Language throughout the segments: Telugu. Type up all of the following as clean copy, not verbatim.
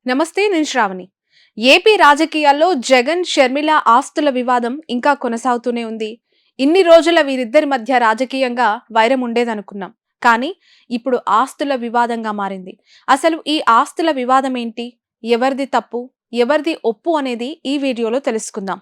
నమస్తే, నేను శ్రావణి. ఏపీ రాజకీయాల్లో జగన్, షర్మిల ఆస్తుల వివాదం ఇంకా కొనసాగుతూనే ఉంది. ఇన్ని రోజుల వీరిద్దరి మధ్య రాజకీయంగా వైరం ఉండేదనుకున్నాం. కానీ ఇప్పుడు ఆస్తుల వివాదంగా మారింది. అసలు ఈ ఆస్తుల వివాదం ఏంటి? ఎవరిది తప్పు? ఎవరిది ఒప్పు అనేది ఈ వీడియోలో తెలుసుకుందాం.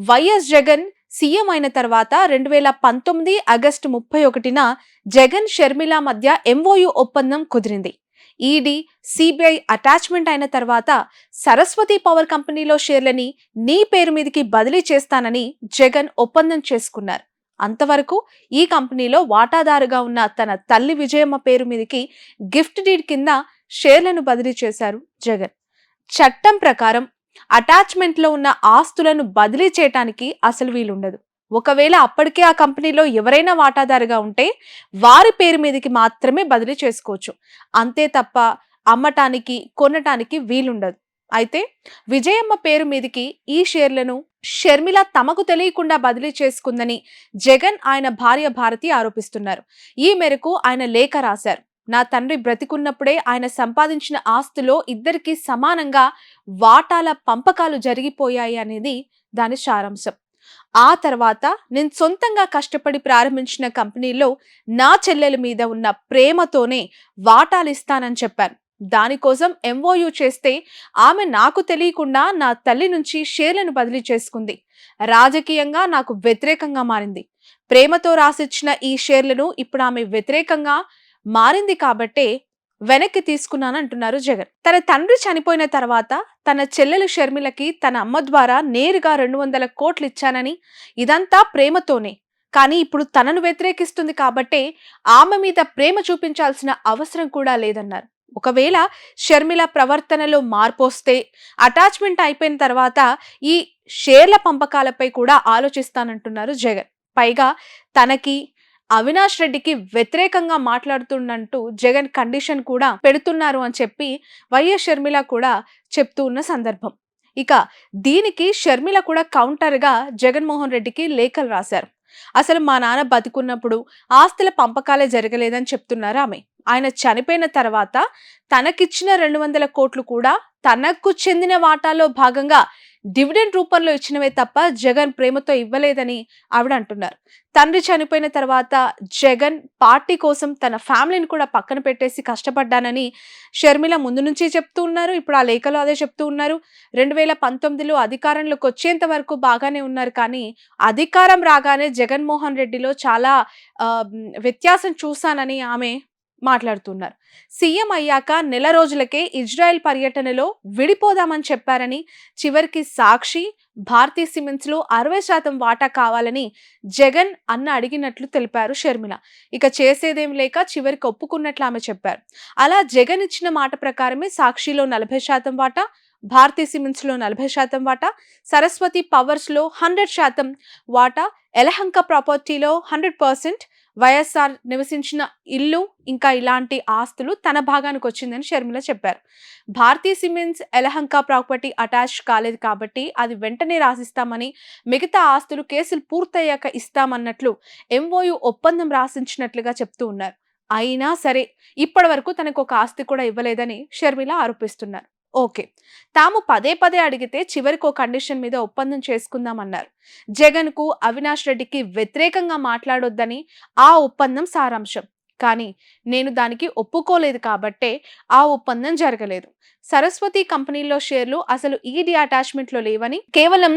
వైఎస్ జగన్ సీఎం అయిన తర్వాత 2019 ఆగస్టు 31న జగన్, షర్మిల మధ్య ఎంఓయు ఒప్పందం కుదిరింది. ఈడీ, సిబిఐ అటాచ్మెంట్ అయిన తర్వాత సరస్వతి పవర్ కంపెనీలో షేర్లని నీ పేరు మీదకి బదిలీ చేస్తానని జగన్ ఒప్పందం చేసుకున్నారు. అంతవరకు ఈ కంపెనీలో వాటాదారుగా ఉన్న తన తల్లి విజయమ్మ పేరు మీదకి గిఫ్ట్ డీడ్ కింద షేర్లను బదిలీ చేశారు జగన్. చట్టం ప్రకారం అటాచ్మెంట్ లో ఉన్న ఆస్తులను బదిలీ చేయటానికి అసలు వీలుండదు. ఒకవేళ అప్పటికే ఆ కంపెనీలో ఎవరైనా వాటాదారుగా ఉంటే వారి పేరు మీదకి మాత్రమే బదిలీ చేసుకోవచ్చు. అంతే తప్ప అమ్మటానికి, కొనటానికి వీలుండదు. అయితే విజయమ్మ పేరు మీదకి ఈ షేర్లను షర్మిల తమకు తెలియకుండా బదిలీ చేసుకుందని జగన్, ఆయన భార్య భారతి ఆరోపిస్తున్నారు. ఈ మేరకు ఆయన లేఖ రాశారు. నా తండ్రి బ్రతికున్నప్పుడే ఆయన సంపాదించిన ఆస్తిలో ఇద్దరికి సమానంగా వాటాల పంపకాలు జరిగిపోయాయి అనేది దాని సారాంశం. ఆ తర్వాత నేను సొంతంగా కష్టపడి ప్రారంభించిన కంపెనీలో నా చెల్లెల మీద ఉన్న ప్రేమతోనే వాటాలు ఇస్తానని చెప్పాను. దానికోసం ఎంఓయు చేస్తే ఆమె నాకు తెలియకుండా నా తల్లి నుంచి షేర్లను బదిలీ చేసుకుంది. రాజకీయంగా నాకు వ్యతిరేకంగా మారింది. ప్రేమతో రాసిచ్చిన ఈ షేర్లను ఇప్పుడు ఆమె వ్యతిరేకంగా మారింది కాబట్టే వెనక్కి తీసుకున్నానంటున్నారు జగన్. తన తండ్రి చనిపోయిన తర్వాత తన చెల్లెలు షర్మిలకి తన అమ్మ ద్వారా నేరుగా 200 కోట్లు ఇచ్చానని, ఇదంతా ప్రేమతోనే. కానీ ఇప్పుడు తనను వ్యతిరేకిస్తుంది కాబట్టే ఆమె మీద ప్రేమ చూపించాల్సిన అవసరం కూడా లేదన్నారు. ఒకవేళ షర్మిల ప్రవర్తనలో మార్పు వస్తే అటాచ్మెంట్ అయిపోయిన తర్వాత ఈ షేర్ల పంపకాలపై కూడా ఆలోచిస్తానంటున్నారు జగన్. పైగా తనకి అవినాష్ రెడ్డికి వ్యతిరేకంగా మాట్లాడుతున్నట్టు జగన్ కండిషన్ కూడా పెడుతున్నారు అని చెప్పి వైఎస్ షర్మిల కూడా చెప్తూ ఉన్న సందర్భం. ఇక దీనికి షర్మిల కూడా కౌంటర్ గా జగన్మోహన్ రెడ్డికి లేఖలు రాశారు. అసలు మా నాన్న బతికున్నప్పుడు ఆస్తుల పంపకాలే జరగలేదని చెప్తున్నారు ఆమె. ఆయన చనిపోయిన తర్వాత తనకిచ్చిన 200 కోట్లు కూడా తనకు చెందిన వాటాలో భాగంగా డివిడెండ్ రూపంలో ఇచ్చినవే తప్ప జగన్ ప్రేమతో ఇవ్వలేదని ఆవిడ అంటున్నారు. తండ్రి చనిపోయిన తర్వాత జగన్ పార్టీ కోసం తన ఫ్యామిలీని కూడా పక్కన పెట్టేసి కష్టపడ్డానని షర్మిల ముందు నుంచి చెప్తూ ఉన్నారు. ఇప్పుడు ఆ లేఖలో అదే చెప్తూ ఉన్నారు. 2019లో అధికారంలోకి వచ్చేంత వరకు బాగానే ఉన్నారు. కానీ అధికారం రాగానే జగన్మోహన్ రెడ్డిలో చాలా వ్యత్యాసం చూశానని ఆమె మాట్లాడుతున్నారు. సీఎం అయ్యాక నెల రోజులకే ఇజ్రాయెల్ పర్యటనలో విడిపోదామని చెప్పారని, చివరికి సాక్షి, భారతీ సిమెంట్స్ లో 60% వాటా కావాలని జగన్ అన్న అడిగినట్లు తెలిపారు షర్మిల. ఇక చేసేదేం లేక చివరికి ఒప్పుకున్నట్లు ఆమె చెప్పారు. అలా జగన్ ఇచ్చిన మాట ప్రకారమే సాక్షిలో 40% వాటా, భారతీ సిమెంట్స్ లో 40% వాటా, సరస్వతి పవర్స్ లో 100% వాటా, ఎలహంక ప్రాపర్టీలో 100%, వైఎస్ఆర్ నివసించిన ఇల్లు ఇంకా ఇలాంటి ఆస్తులు తన భాగానికి వచ్చిందని షర్మిల చెప్పారు. Bharathi cements, Yelahanka property attach కాలేదు కాబట్టి అది వెంటనే రాసిస్తామని, మిగతా ఆస్తులు కేసులు పూర్తయ్యాక ఇస్తామన్నట్లు ఎంఓయు ఒప్పందం రాసించినట్లుగా చెప్తూ ఉన్నారు. అయినా సరే ఇప్పటి వరకు తనకు ఒక ఆస్తి కూడా ఇవ్వలేదని షర్మిల ఆరోపిస్తున్నారు. ఓకే, తాము పదే పదే అడిగితే చివరికి ఒక కండిషన్ మీద ఒప్పందం చేసుకుందామన్నారు. జగన్ కు, అవినాష్ రెడ్డికి వ్యతిరేకంగా మాట్లాడొద్దని ఆ ఒప్పందం సారాంశం. కానీ నేను దానికి ఒప్పుకోలేదు కాబట్టే ఆ ఒప్పందం జరగలేదు. సరస్వతి కంపెనీలో షేర్లు అసలు ఈడీ అటాచ్మెంట్ లో లేవని, కేవలం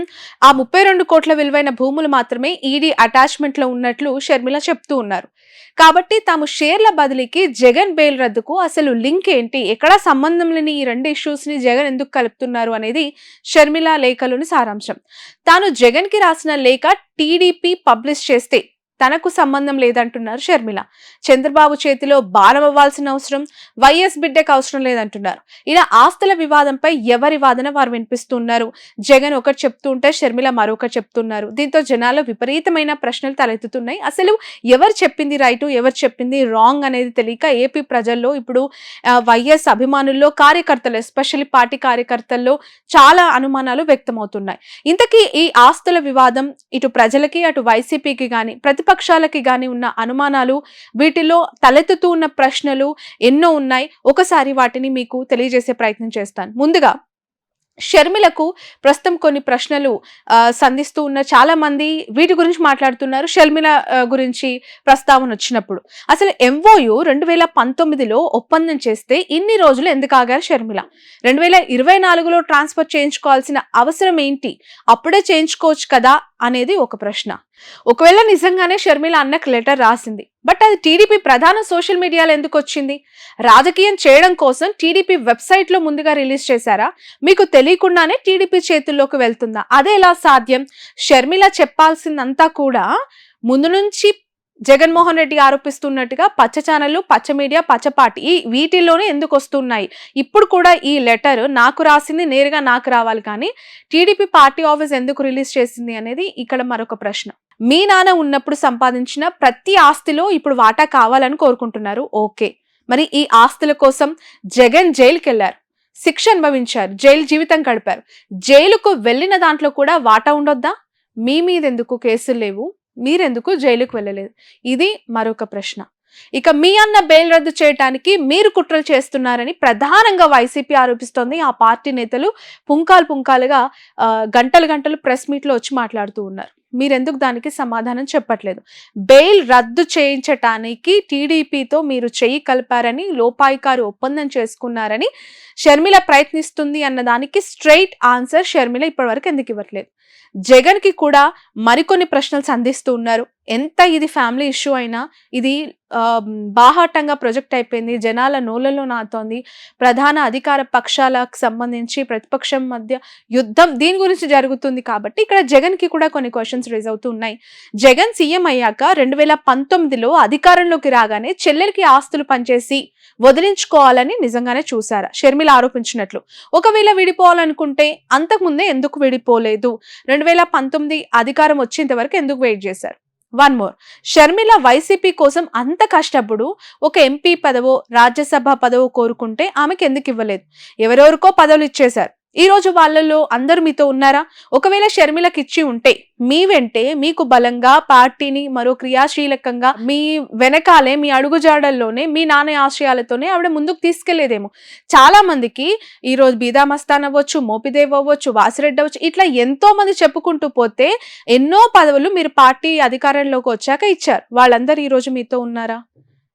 ఆ 32 కోట్ల విలువైన భూములు మాత్రమే ఈడీ అటాచ్మెంట్ లో ఉన్నట్లు షర్మిల చెప్తూ ఉన్నారు. కాబట్టి తాము షేర్ల బదిలీకి, జగన్ బెయిల్ రద్దుకు అసలు లింక్ ఏంటి, ఎక్కడా సంబంధం లేని ఈ రెండు ఇష్యూస్ ని జగన్ ఎందుకు కలుపుతున్నారు అనేది షర్మిల లేఖలోని సారాంశం. తాను జగన్ కి రాసిన లేఖ టీడీపీ పబ్లిష్ చేస్తే తనకు సంబంధం లేదంటున్నారు షర్మిల. చంద్రబాబు చేతిలో బాణం అవ్వాల్సిన అవసరం వైఎస్ బిడ్డకు అవసరం లేదంటున్నారు. ఇలా ఆస్తుల వివాదంపై ఎవరి వాదన వారు వినిపిస్తున్నారు. జగన్ ఒకటి చెప్తూ ఉంటే షర్మిల మరొకటి చెప్తున్నారు. దీంతో జనాల్లో విపరీతమైన ప్రశ్నలు తలెత్తుతున్నాయి. అసలు ఎవరు చెప్పింది రైట్, ఎవరు చెప్పింది రాంగ్ అనేది తెలియక ఏపీ ప్రజల్లో ఇప్పుడు వైఎస్ అభిమానుల్లో, కార్యకర్తలు, ఎస్పెషల్లీ పార్టీ కార్యకర్తల్లో చాలా అనుమానాలు వ్యక్తమవుతున్నాయి. ఇంతకీ ఈ ఆస్తుల వివాదం ఇటు ప్రజలకి, అటు వైసీపీకి గాని, ప్రతిపక్ష ప్రతిపక్షాలకి గాని ఉన్న అనుమానాలు, వీటిలో తలెత్తుతూ ఉన్న ప్రశ్నలు ఎన్నో ఉన్నాయి. ఒకసారి వాటిని మీకు తెలియజేసే ప్రయత్నం చేస్తాను. ముందుగా షర్మిలకు ప్రస్తుతం కొన్ని ప్రశ్నలు సంధిస్తూ ఉన్న చాలా మంది వీటి గురించి మాట్లాడుతున్నారు. షర్మిల గురించి ప్రస్తావన వచ్చినప్పుడు అసలు ఎంఓయు 2019లో ఒప్పందం చేస్తే ఇన్ని రోజులు ఎందుకు ఆగారు షర్మిల? 2024లో ట్రాన్స్ఫర్ చేయించుకోవాల్సిన అవసరం ఏంటి? అప్పుడే చేయించుకోవచ్చు కదా అనేది ఒక ప్రశ్న. ఒకవేళ నిజంగానే షర్మిల అన్నకు లెటర్ రాసింది, బట్ అది టీడీపీ ప్రధాన సోషల్ మీడియాలో ఎందుకు వచ్చింది? రాజకీయం చేయడం కోసం టీడీపీ వెబ్సైట్ లో ముందుగా రిలీజ్ చేశారా? మీకు తెలియకుండానే టీడీపీ చేతుల్లోకి వెళ్తుందా? అదే ఎలా సాధ్యం? షర్మిల చెప్పాల్సిందంతా కూడా ముందు నుంచి జగన్మోహన్ రెడ్డి ఆరోపిస్తున్నట్టుగా పచ్చ ఛానళ్లు, పచ్చ మీడియా, పచ్చ పార్టీ వీటిల్లోనే ఎందుకు వస్తున్నాయి? ఇప్పుడు కూడా ఈ లెటర్ నాకు రాసింది నేరుగా నాకు రావాలి, కానీ టీడీపీ పార్టీ ఆఫీస్ ఎందుకు రిలీజ్ చేసింది అనేది ఇక్కడ మరొక ప్రశ్న. మీ నాన్న ఉన్నప్పుడు సంపాదించిన ప్రతి ఆస్తిలో ఇప్పుడు వాటా కావాలని కోరుకుంటున్నారు. ఓకే, మరి ఈ ఆస్తుల కోసం జగన్ జైలుకి వెళ్లారు, శిక్ష అనుభవించారు, జైలు జీవితం గడిపారు. జైలుకు వెళ్ళిన దాంట్లో కూడా వాటా ఉండొద్దా? మీ మీద ఎందుకు కేసులు లేవు? మీరెందుకు జైలుకు వెళ్ళలేదు? ఇది మరొక ప్రశ్న. ఇక మీ అన్న బెయిల్ రద్దు చేయడానికి మీరు కుట్రలు చేస్తున్నారని ప్రధానంగా వైసీపీ ఆరోపిస్తోంది. ఆ పార్టీ నేతలు పుంకాలుగా గంటలు ప్రెస్ మీట్ లో వచ్చి మాట్లాడుతూ ఉన్నారు. మీరెందుకు దానికి సమాధానం చెప్పట్లేదు? బెయిల్ రద్దు చేయించటానికి టీడీపీతో మీరు చెయ్యి కలిపారని, లోపాయికారు ఒప్పందం చేసుకున్నారని షర్మిల ప్రయత్నిస్తుంది అన్న దానికి స్ట్రైట్ ఆన్సర్ షర్మిల ఇప్పటివరకు ఎందుకు ఇవ్వట్లేదు? జగన్ కి కూడా మరికొన్ని ప్రశ్నలు సంధిస్తూ ఉన్నారు. ఎంత ఇది ఫ్యామిలీ ఇష్యూ అయినా ఇది బాహాటంగా ప్రొజెక్ట్ అయిపోయింది, జనాల నోళ్ళలో నాతోంది, ప్రధాన అధికార పక్షాలకు సంబంధించి ప్రతిపక్షం మధ్య యుద్ధం దీని గురించి జరుగుతుంది. కాబట్టి ఇక్కడ జగన్ కి కూడా కొన్ని క్వశ్చన్స్ రేజ్ అవుతూ ఉన్నాయి. జగన్ సీఎం అయ్యాక 2019లో అధికారంలోకి రాగానే చెల్లెలికి ఆస్తులు పనిచేసి వదిలించుకోవాలని నిజంగానే చూసారా? షర్మిల ఆరోపించినట్లు. ఒకవేళ విడిపోవాలనుకుంటే అంతకుముందే ఎందుకు విడిపోలేదు? 2019 అధికారం వచ్చేంత వరకు ఎందుకు వెయిట్ చేశారు? వన్ మోర్, షర్మిల వైసీపీ కోసం అంత కష్టపడు ఒక ఎంపీ పదవో రాజ్యసభ పదవో కోరుకుంటే ఆమెకి ఎందుకు ఇవ్వలేదు? ఎవరెవరికో పదవులు ఇచ్చేశారు. ఈ రోజు వాళ్ళలో అందరూ మీతో ఉన్నారా? ఒకవేళ షర్మిలకు ఇచ్చి ఉంటే మీ వెంటే మీకు బలంగా పార్టీని మరో క్రియాశీలకంగా మీ వెనకాలే మీ అడుగుజాడల్లోనే మీ నాన్న ఆశయాలతోనే ఆవిడ ముందుకు తీసుకెళ్లేదేమో. చాలా మందికి ఈ రోజు బీదామస్తాన్ అవ్వచ్చు, మోపిదేవ్ అవ్వచ్చు, వాసిరెడ్డి అవ్వచ్చు, ఇట్లా ఎంతో మంది చెప్పుకుంటూ పోతే ఎన్నో పదవులు మీరు పార్టీ అధికారంలోకి వచ్చాక ఇచ్చారు. వాళ్ళందరూ ఈ రోజు మీతో ఉన్నారా?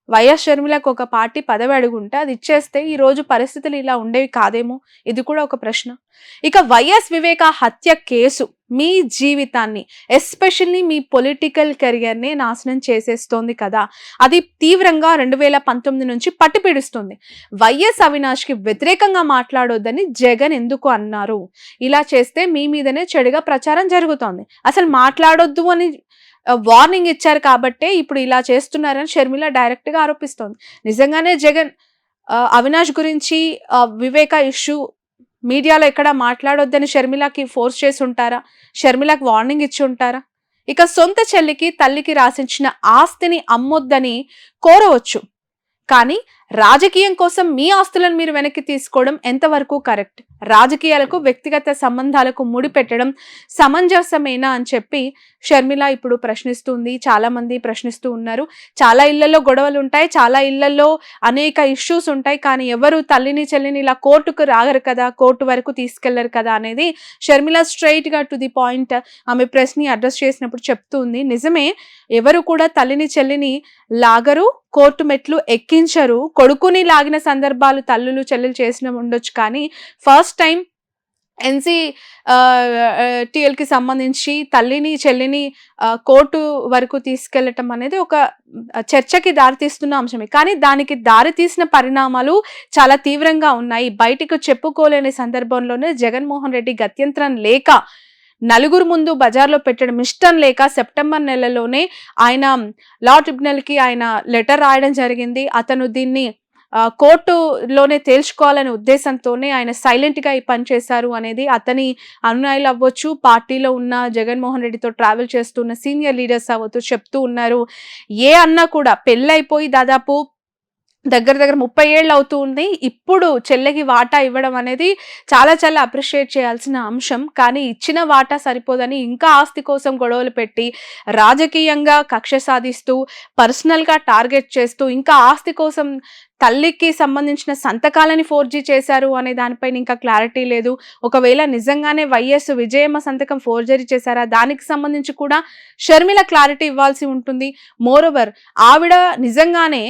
వైఎస్ షర్మిలకు ఒక పార్టీ పదవి అడుగుంటే అది ఇచ్చేస్తే ఈ రోజు పరిస్థితులు ఇలా ఉండేవి కాదేమో. ఇది కూడా ఒక ప్రశ్న. ఇక వైఎస్ వివేక హత్య కేసు మీ జీవితాన్ని, ఎస్పెషల్లీ మీ పొలిటికల్ కెరియర్ ని నాశనం చేసేస్తోంది కదా. అది తీవ్రంగా 2019 నుంచి పట్టి పీడిస్తుంది. వైఎస్ అవినాష్ కి వ్యతిరేకంగా మాట్లాడొద్దని జగన్ ఎందుకు అన్నారు? ఇలా చేస్తే మీ మీదనే చెడుగా ప్రచారం జరుగుతోంది. అసలు మాట్లాడొద్దు అని వార్నింగ్ ఇచ్చారు కాబట్టే ఇప్పుడు ఇలా చేస్తున్నారని షర్మిల డైరెక్ట్ గా ఆరోపిస్తోంది. నిజంగానే జగన్ అవినాష్ గురించి వివేక ఇష్యూ మీడియాలో ఎక్కడ మాట్లాడొద్దని షర్మిలకి ఫోర్స్ చేసి ఉంటారా? షర్మిలకు వార్నింగ్ ఇచ్చి ఉంటారా? ఇక సొంత చెల్లికి తల్లికి రాసించిన ఆస్తిని అమ్మొద్దని కోరవచ్చు, కానీ రాజకీయం కోసం మీ ఆస్తులను మీరు వెనక్కి తీసుకోవడం ఎంతవరకు కరెక్ట్? రాజకీయాలకు వ్యక్తిగత సంబంధాలకు ముడిపెట్టడం సమంజసమేనా అని చెప్పి షర్మిల ఇప్పుడు ప్రశ్నిస్తుంది. చాలా మంది ప్రశ్నిస్తూ ఉన్నారు. చాలా ఇళ్లలో గొడవలు ఉంటాయి, చాలా ఇళ్లలో అనేక ఇష్యూస్ ఉంటాయి, కానీ ఎవరు తల్లిని చెల్లిని ఇలా కోర్టుకు రాగరు కదా, కోర్టు వరకు తీసుకెళ్లరు కదా అనేది షర్మిల స్ట్రైట్ గా టు ది పాయింట్ ఆమె ప్రెస్ ని అడ్రస్ చేసినప్పుడు చెప్తుంది. నిజమే, ఎవరు కూడా తల్లిని చెల్లిని లాగరు, కోర్టు మెట్లు ఎక్కించరు. కొడుకుని లాగిన సందర్భాలు తల్లులు చెల్లెలు చేసిన ఉండొచ్చు, కానీ ఫస్ట్ టైం టిఎల్ కి సంబంధించి తల్లిని చెల్లిని కోర్టు వరకు తీసుకెళ్లటం అనేది ఒక చర్చకి దారితీస్తున్న అంశమే. కానీ దానికి దారితీసిన పరిణామాలు చాలా తీవ్రంగా ఉన్నాయి. బయటకు చెప్పుకోలేని సందర్భంలోనే జగన్మోహన్ రెడ్డి గత్యంతరం లేక నలుగురు ముందు బజార్లో పెట్టడం ఇష్టం లేక సెప్టెంబర్ నెలలోనే ఆయన లా ట్రిబ్యునల్ కి ఆయన లెటర్ రాయడం జరిగింది. అతను దీన్ని కోర్టులోనే తేల్చుకోవాలనే ఉద్దేశంతోనే ఆయన సైలెంట్ గా ఈ పని చేశారు అనేది అతని అనుయాయులు అవ్వచ్చు, పార్టీలో ఉన్న జగన్మోహన్ రెడ్డితో ట్రావెల్ చేస్తున్న సీనియర్ లీడర్స్ అవ్వచ్చు చెప్తూ ఉన్నారు. ఏ అన్నా కూడా పెళ్ళైపోయి దాదాపు దగ్గర దగ్గర 30 ఏళ్ళు అవుతూ ఉంది. ఇప్పుడు చెల్లెకి వాటా ఇవ్వడం అనేది చాలా చాలా అప్రిషియేట్ చేయాల్సిన అంశం. కానీ ఇచ్చిన వాటా సరిపోదని ఇంకా ఆస్తి కోసం గొడవలు పెట్టి, రాజకీయంగా కక్ష సాధిస్తూ, పర్సనల్‌గా టార్గెట్ చేస్తూ, ఇంకా ఆస్తి కోసం తల్లికి సంబంధించిన సంతకాలని ఫోర్జీ చేశారు అనే దానిపైన ఇంకా క్లారిటీ లేదు. ఒకవేళ నిజంగానే వైఎస్ విజయమ్మ సంతకం ఫోర్జరీ చేశారా? దానికి సంబంధించి కూడా షర్మిల క్లారిటీ ఇవ్వాల్సి ఉంటుంది. మోరోవర్ ఆవిడ నిజంగానే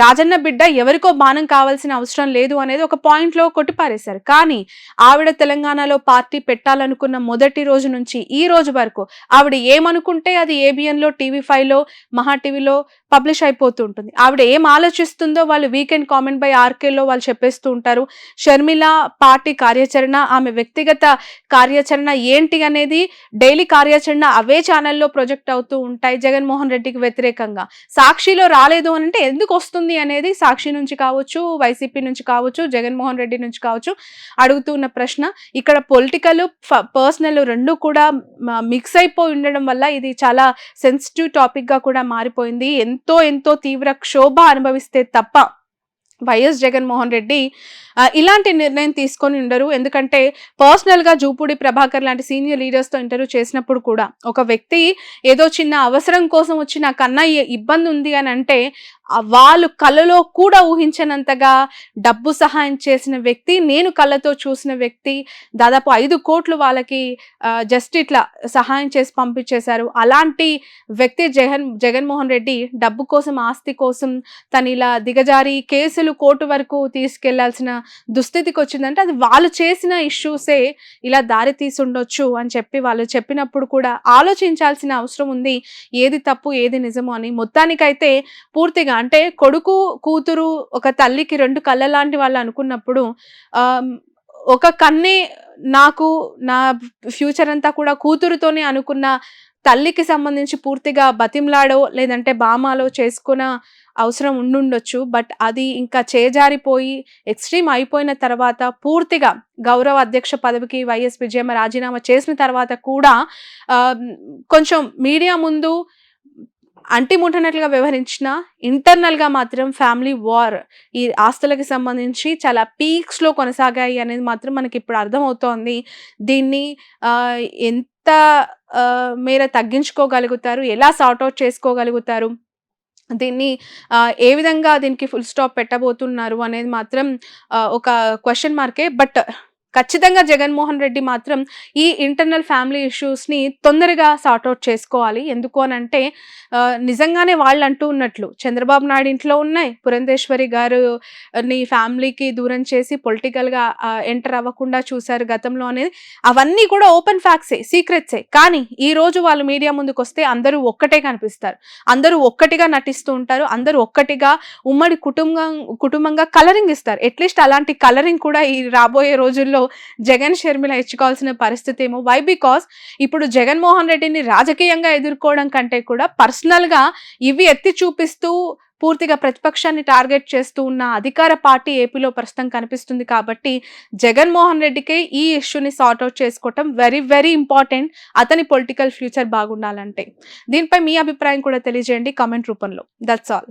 రాజన్న బిడ్డ ఎవరికో బాణం కావాల్సిన అవసరం లేదు అనేది ఒక పాయింట్‌లో కొట్టిపారేశారు. కానీ ఆవిడ తెలంగాణలో పార్టీ పెట్టాలనుకున్న మొదటి రోజు నుంచి ఈ రోజు వరకు ఆవిడ ఏమనుకుంటే అది ఏబిఎన్‌లో, టీవీ5లో, మహా టీవీలో పబ్లిష్ అయిపోతూ ఉంటుంది. ఆవిడ ఏం ఆలోచిస్తుందో వాళ్ళు వీకెండ్ కామెంట్ బై ఆర్కేలో వాళ్ళు చెప్పేస్తూ ఉంటారు. షర్మిల పార్టీ కార్యాచరణ, ఆమె వ్యక్తిగత కార్యాచరణ ఏంటి అనేది డైలీ కార్యాచరణ అవే ఛానల్‌లో ప్రొజెక్ట్ అవుతూ ఉంటాయి జగన్మోహన్ రెడ్డికి వ్యతిరేకంగా. సాక్షిలో రాలేదు అనంటే ఎందుకు వస్తుంది అనేది సాక్షి నుంచి కావచ్చు, వైసీపీ నుంచి కావచ్చు, జగన్మోహన్ రెడ్డి నుంచి కావచ్చు అడుగుతున్న ప్రశ్న. ఇక్కడ పొలిటికల్, పర్సనల్ 2 కూడా మిక్స్ అయిపోయి ఉండడం వల్ల ఇది చాలా సెన్సిటివ్ టాపిక్‌గా కూడా మారిపోయింది. ఎంతో ఎంతో తీవ్ర క్షోభ అనుభవిస్తే తప్ప వైఎస్ జగన్మోహన్ రెడ్డి ఇలాంటి నిర్ణయం తీసుకొని ఉండరు. ఎందుకంటే పర్సనల్‌గా జూపూడి ప్రభాకర్ లాంటి సీనియర్ లీడర్స్‌తో ఇంటర్వ్యూ చేసినప్పుడు కూడా ఒక వ్యక్తి ఏదో చిన్న అవసరం కోసం వచ్చి నాకన్నా ఇబ్బంది ఉంది అని అంటే వాళ్ళు కళ్ళలో కూడా ఊహించనంతగా డబ్బు సహాయం చేసిన వ్యక్తి, నేను కళ్ళతో చూసిన వ్యక్తి. దాదాపు 5 కోట్లు వాళ్ళకి జస్ట్ ఇట్లా సహాయం చేసి పంపించేశారు. అలాంటి వ్యక్తి జగన్మోహన్ రెడ్డి డబ్బు కోసం, ఆస్తి కోసం తను ఇలా దిగజారి కేసులు కోర్టు వరకు తీసుకెళ్లాల్సిన దుస్థితికి వచ్చిందంటే అది వాళ్ళు చేసిన ఇష్యూసే ఇలా దారి తీసుండొచ్చు అని చెప్పి వాళ్ళు చెప్పినప్పుడు కూడా ఆలోచించాల్సిన అవసరం ఉంది. ఏది తప్పు, ఏది నిజము అని. మొత్తానికైతే పూర్తిగా అంటే కొడుకు, కూతురు ఒక తల్లికి 2 కళ్ళ లాంటి వాళ్ళు అనుకున్నప్పుడు ఒక కన్నే నాకు నా ఫ్యూచర్ అంతా కూడా కూతురుతోనే అనుకున్న తల్లికి సంబంధించి పూర్తిగా బతిమలాడో లేదంటే బామాలో చేసుకున్న అవసరం ఉండుండొచ్చు. బట్ అది ఇంకా చేజారిపోయి ఎక్స్‌ట్రీమ్ అయిపోయిన తర్వాత పూర్తిగా గౌరవ అధ్యక్ష పదవికి వైఎస్ విజయమ్మ రాజీనామా చేసిన తర్వాత కూడా కొంచెం మీడియా ముందు అంటిముట్టనట్లుగా వ్యవహరించిన ఇంటర్నల్‌గా మాత్రం ఫ్యామిలీ వార్ ఈ ఆస్తులకి సంబంధించి చాలా పీక్స్‌లో కొనసాగాయి అనేది మాత్రం మనకిప్పుడు అర్థమవుతోంది. దీన్ని ఎంత మేర తగ్గించుకోగలుగుతారు? ఎలా సార్ట్ ఔట్ చేసుకోగలుగుతారు? దీన్ని ఏ విధంగా దీనికి ఫుల్ స్టాప్ పెట్టబోతున్నారు అనేది మాత్రం ఒక క్వెషన్ మార్కే. బట్ ఖచ్చితంగా జగన్మోహన్ రెడ్డి మాత్రం ఈ ఇంటర్నల్ ఫ్యామిలీ ఇష్యూస్‌ని తొందరగా సార్ట్ ఔట్ చేసుకోవాలి. ఎందుకు అనంటే నిజంగానే వాళ్ళు అంటూ ఉన్నట్లు చంద్రబాబు నాయుడు ఇంట్లో ఉన్నాయి. పురంధేశ్వరి గారుని ఫ్యామిలీకి దూరం చేసి పొలిటికల్‌గా ఎంటర్ అవ్వకుండా చూశారు గతంలో అనేది అవన్నీ కూడా ఓపెన్ ఫ్యాక్ట్సే, సీక్రెట్సే. కానీ ఈ రోజు వాళ్ళు మీడియా ముందుకొస్తే అందరూ ఒక్కటే కనిపిస్తారు. అందరూ ఒక్కటిగా నటిస్తూ ఉంటారు. అందరూ ఒక్కటిగా ఉమ్మడి కుటుంబంగా కలరింగ్ ఇస్తారు. అట్‌లీస్ట్ అలాంటి కలరింగ్ కూడా ఈ రాబోయే రోజుల్లో జగన్, షర్మిల ఇచ్చుకోవాల్సిన పరిస్థితి ఏమో. వై? బికాస్ ఇప్పుడు జగన్మోహన్ రెడ్డిని రాజకీయంగా ఎదుర్కోవడం కంటే కూడా పర్సనల్‌గా ఇవి ఎత్తి చూపిస్తూ పూర్తిగా ప్రతిపక్షాన్ని టార్గెట్ చేస్తూ ఉన్న అధికార పార్టీ ఏపీలో ప్రస్తుతం కనిపిస్తుంది. కాబట్టి జగన్మోహన్ రెడ్డికి ఈ ఇష్యూని సార్ట్ ఔట్ చేసుకోవటం వెరీ వెరీ ఇంపార్టెంట్. అతని పొలిటికల్ ఫ్యూచర్ బాగుండాలంటే. దీనిపై మీ అభిప్రాయం కూడా తెలియజేయండి కామెంట్ రూపంలో. That's all.